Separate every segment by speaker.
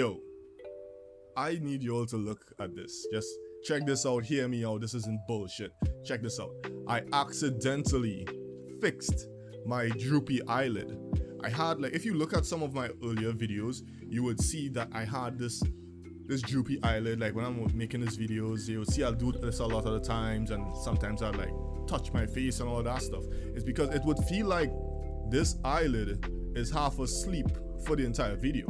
Speaker 1: Yo, I need you all to look at this. Just check this out, hear me out. This isn't bullshit. Check this out. I accidentally fixed my droopy eyelid. I had, like, if you look at some of my earlier videos, you would see that I had this droopy eyelid. Like when I'm making these videos, you will see I'll do this a lot of the times, and sometimes I'll like touch my face and all that stuff. It's because it would feel like this eyelid is half asleep for the entire video.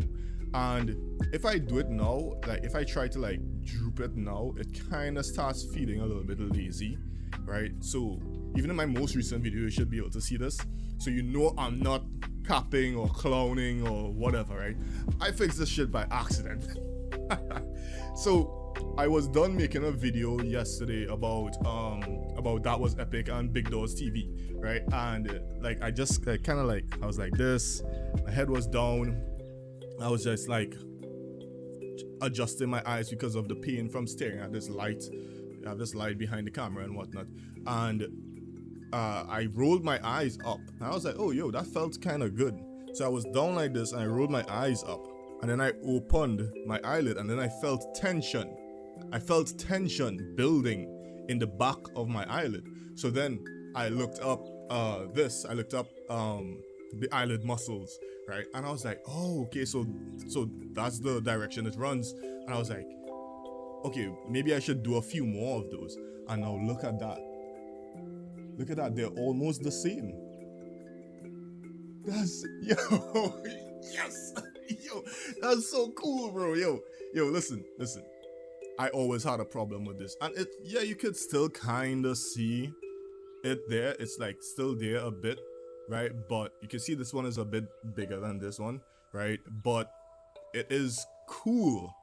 Speaker 1: And if I do it now, like if I try to like droop it now, it kind of starts feeling a little bit lazy, right? So even in my most recent video, you should be able to see this. So you know I'm not capping or clowning or whatever, right? I fixed this shit by accident. So I was done making a video yesterday about That Was Epic and Big Doors TV, right? And like I just like, kind of like I was like this, my head was down. I was just like adjusting my eyes because of the pain from staring at this light. I have this light behind the camera and whatnot. And I rolled my eyes up. And I was like, oh, yo, that felt kind of good. So I was down like this and I rolled my eyes up. And then I opened my eyelid and then I felt tension. I felt tension building in the back of my eyelid. So then I looked up I looked up the eyelid muscles, right? And I was like, oh, okay, so that's the direction it runs. And I was like, okay, maybe I should do a few more of those. And now look at that. Look at that, they're almost the same. That's, yo, yes, yo, that's so cool, bro. Yo, listen. I always had a problem with this. And yeah, you could still kind of see it there. It's like still there a bit, right? But you can see this one is a bit bigger than this one, right? But it is cool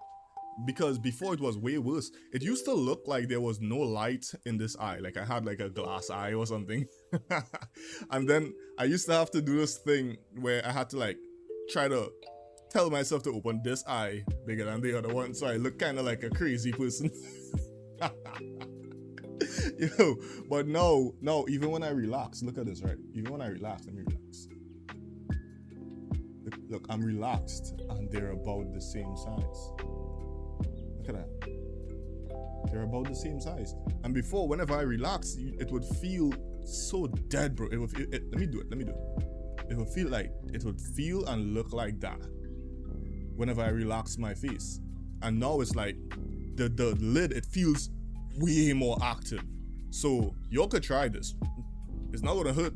Speaker 1: because before it was way worse. It used to look like there was no light in this eye, like I had like a glass eye or something. And then I used to have to do this thing where I had to like try to tell myself to open this eye bigger than the other one, so I look kind of like a crazy person. Yo, but no, even when I relax, look at this, right? Even when I relax, let me relax. Look, I'm relaxed and they're about the same size. Look at that. They're about the same size. And before, whenever I relax, it would feel so dead, bro. Let me do it. It would feel like, it would feel and look like that whenever I relax my face. And now it's like, the lid, it feels way more active. So y'all could try this. It's not gonna hurt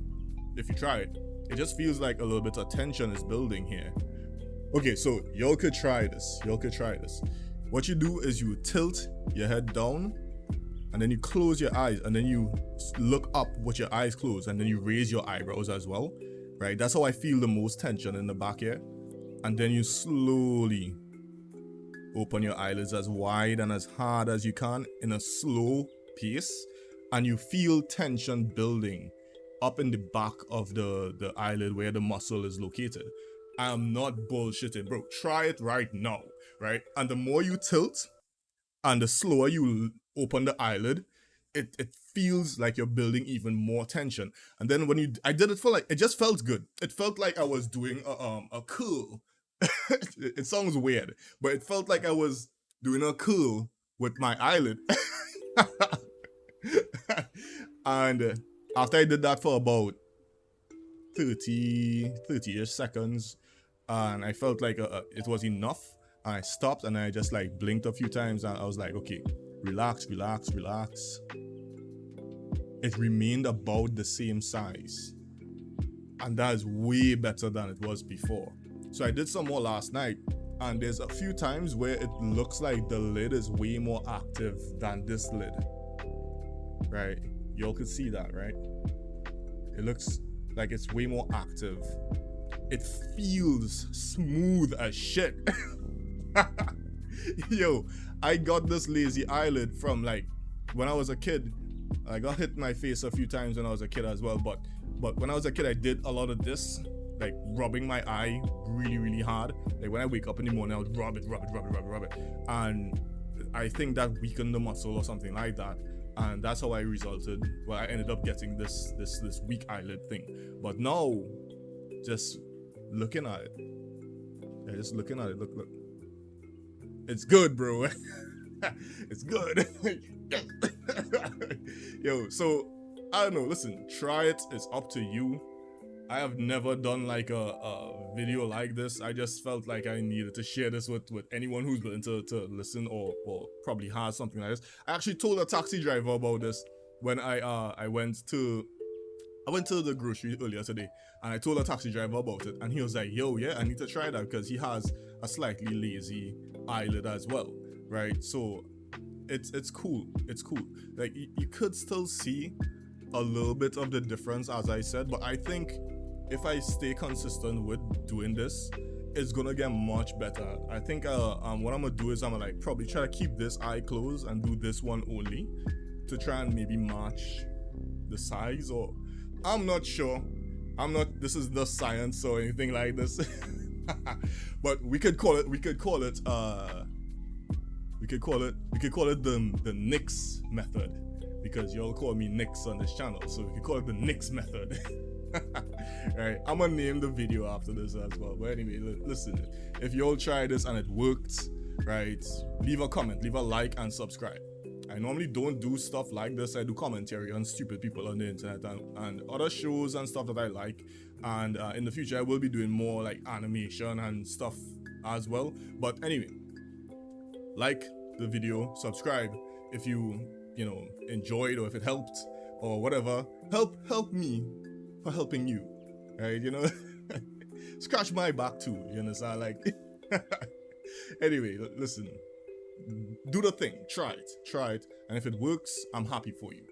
Speaker 1: if you try it. It just feels like a little bit of tension is building here. Okay, so y'all could try this. What you do is you tilt your head down and then you close your eyes and then you look up with your eyes closed and then you raise your eyebrows as well, right? That's how I feel the most tension in the back here. And then you slowly open your eyelids as wide and as hard as you can in a slow pace, and you feel tension building up in the back of the eyelid where the muscle is located. I am not bullshitting, bro. Try it right now, right? And the more you tilt and the slower you open the eyelid, it feels like you're building even more tension. And then when I did it for like, it just felt good. It felt like I was doing a curl. It sounds weird, but it felt like I was doing a curl with my eyelid. And after I did that for about 30-ish seconds, and I felt like it was enough, and I stopped and I just like blinked a few times and I was like, okay, relax. It remained about the same size, and that is way better than it was before. So I did some more last night, and there's a few times where it looks like the lid is way more active than this lid, right? Y'all could see that, right? It looks like it's way more active. It feels smooth as shit. Yo, I got this lazy eyelid from like when I was a kid. I got hit in my face a few times when I was a kid as well, but when I was a kid, I did a lot of this, like rubbing my eye really hard. Like when I wake up in the morning, I would rub it. And I think that weakened the muscle or something like that. And that's how I ended up getting this weak eyelid thing. But now, just looking at it, look. It's good, bro. It's good. Yo, so I don't know. Listen, try it. It's up to you. I have never done like a video like this. I just felt like I needed to share this with anyone who's willing to listen or probably has something like this. I actually told a taxi driver about this when I went to the grocery earlier today, and I told a taxi driver about it, and he was like, "Yo, yeah, I need to try that because he has a slightly lazy eyelid as well, right?" So it's cool. It's cool. Like you could still see a little bit of the difference, as I said, but I think if I stay consistent with doing this, it's gonna get much better. I think what I'm gonna do is I'm gonna like probably try to keep this eye closed and do this one only to try and maybe match the size, or I'm not sure. This is the science or anything like this. But we could call it the Nix method, because y'all call me Nix on this channel, so we could call it the Nix method. Right, I'm gonna name the video after this as well. But anyway, listen, if y'all try this and it worked, right, leave a comment, leave a like, and subscribe. I normally don't do stuff like this. I do commentary on stupid people on the internet and other shows and stuff that I like. And in the future, I will be doing more like animation and stuff as well. But anyway, like the video, subscribe if you enjoyed, or if it helped or whatever. Help me for helping you, right? Scratch my back too, you understand? Like, anyway, listen, do the thing, try it, and if it works, I'm happy for you.